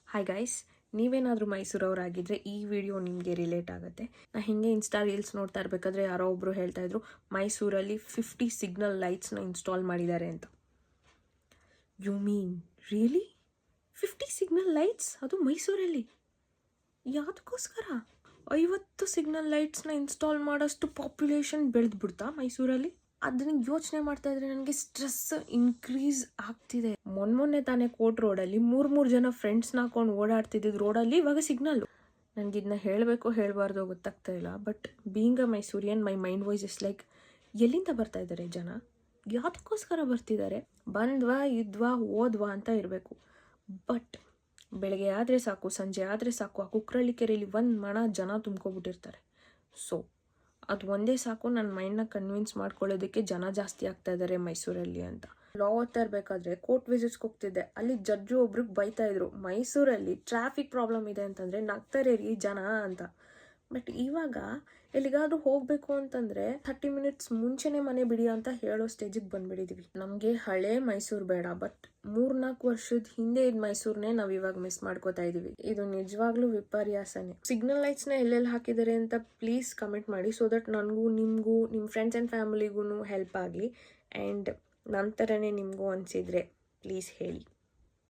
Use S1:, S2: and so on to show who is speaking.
S1: Hi guys, ನೀವೇನಾದರೂ ಮೈಸೂರವರಾಗಿದ್ದರೆ ಈ video ನಿಮಗೆ ರಿಲೇಟ್ ಆಗುತ್ತೆ. ನಾನು ಹಿಂಗೆ ಇನ್ಸ್ಟಾ ರೀಲ್ಸ್ ನೋಡ್ತಾ ಇರಬೇಕಾದ್ರೆ ಯಾರೋ ಒಬ್ಬರು ಹೇಳ್ತಾ ಇದ್ರು ಮೈಸೂರಲ್ಲಿ 50 ಸಿಗ್ನಲ್ ಲೈಟ್ಸ್ನ ಇನ್ಸ್ಟಾಲ್ ಮಾಡಿದ್ದಾರೆ ಅಂತ. You mean really 50 signal lights? ಅದು ಮೈಸೂರಲ್ಲಿ? ಯಾವುದಕ್ಕೋಸ್ಕರ? 50 ಸಿಗ್ನಲ್ ಲೈಟ್ಸ್ನ ಇನ್ಸ್ಟಾಲ್ ಮಾಡೋಷ್ಟು ಪಾಪ್ಯುಲೇಷನ್ ಬೆಳೆದ್ಬಿಡ್ತಾ ಮೈಸೂರಲ್ಲಿ? ಅದನ್ನ ಯೋಚನೆ ಮಾಡ್ತಾ ಇದ್ರೆ ನನಗೆ ಸ್ಟ್ರೆಸ್ ಇನ್ಕ್ರೀಸ್ ಆಗ್ತಿದೆ. ಮೊನ್ನೆ ತಾನೇ ಕೋರ್ಟ್ ರೋಡಲ್ಲಿ ಮೂರು ಜನ ಫ್ರೆಂಡ್ಸ್ನ ಹಾಕೊಂಡು ಓಡಾಡ್ತಿದ್ದಿದ್ದು ರೋಡಲ್ಲಿ ಇವಾಗ ಸಿಗ್ನಲ್ಲು. ನನಗೆ ಇದನ್ನ ಹೇಳಬೇಕು ಹೇಳಬಾರ್ದು ಗೊತ್ತಾಗ್ತಾ ಇಲ್ಲ. But being a Mysorean, my mind voice is like, ಎಲ್ಲಿಂದ ಬರ್ತಾ ಇದ್ದಾರೆ ಜನ? ಯಾವುದಕ್ಕೋಸ್ಕರ ಬರ್ತಿದ್ದಾರೆ? ಬಂದ್ವಾ ಇದ್ವಾ ಓದ್ವಾ ಅಂತ ಇರಬೇಕು. ಬಟ್ ಬೆಳಗ್ಗೆ ಆದರೆ ಸಾಕು, ಸಂಜೆ ಆದರೆ ಸಾಕು, ಆ ಕುಕ್ರಳ್ಳಿ ಕೆರೆಯಲ್ಲಿ ಒಂದು ಮಣ ಜನ ತುಂಬ್ಕೊಬಿಟ್ಟಿರ್ತಾರೆ. ಸೊ ಅದು ಒಂದೇ ಸಾಕು ನನ್ನ ಮೈಂಡ್ನ ಕನ್ವಿನ್ಸ್ ಮಾಡ್ಕೊಳ್ಳೋದಕ್ಕೆ ಜನ ಜಾಸ್ತಿ ಆಗ್ತಾ ಇದ್ದಾರೆ ಮೈಸೂರಲ್ಲಿ ಅಂತ. ಲಾ ಓದ್ತಾ ಇರಬೇಕಾದ್ರೆ ಕೋರ್ಟ್ ವಿಸಿಟ್ಸ್ಗೆ ಹೋಗ್ತಿದ್ದೆ. ಅಲ್ಲಿ ಜಡ್ಜು ಒಬ್ರಿಗೆ ಬೈತಾ ಇದ್ರು, ಮೈಸೂರಲ್ಲಿ ಟ್ರಾಫಿಕ್ ಪ್ರಾಬ್ಲಮ್ ಇದೆ ಅಂತಂದರೆ ನಗ್ತಾರೆ ರೀ ಜನ ಅಂತ. ಬಟ್ ಇವಾಗ ಎಲ್ಲಿಗಾದ್ರೂ ಹೋಗಬೇಕು ಅಂತಂದರೆ 30 ಮಿನಿಟ್ಸ್ ಮುಂಚೆನೇ ಮನೆ ಬಿಡಿ ಅಂತ ಹೇಳೋ ಸ್ಟೇಜಿಗೆ ಬಂದ್ಬಿಟ್ಟಿದ್ದೀವಿ. ನಮಗೆ ಹಳೆ ಮೈಸೂರು ಬೇಡ, ಬಟ್ 3-4 ವರ್ಷದ ಹಿಂದೆ ಇದ್ದ ಮೈಸೂರನ್ನೇ ನಾವು ಇವಾಗ ಮಿಸ್ ಮಾಡ್ಕೋತಾ ಇದ್ದೀವಿ. ಇದು ನಿಜವಾಗ್ಲೂ ವಿಪರ್ಯಾಸನೇ. ಸಿಗ್ನಲ್ ಲೈಟ್ಸ್ನ ಎಲ್ಲೆಲ್ಲಿ ಹಾಕಿದ್ದಾರೆ ಅಂತ ಪ್ಲೀಸ್ ಕಮೆಂಟ್ ಮಾಡಿ, ಸೊ ದಟ್ ನನಗೂ ನಿಮಗೂ ನಿಮ್ಮ ಫ್ರೆಂಡ್ಸ್ ಆ್ಯಂಡ್ ಫ್ಯಾಮಿಲಿಗೂ ಹೆಲ್ಪ್ ಆಗಲಿ. ಆ್ಯಂಡ್ ನಂತರನೇ ನಿಮಗೂ ಅನಿಸಿದರೆ ಪ್ಲೀಸ್ ಹೇಳಿ.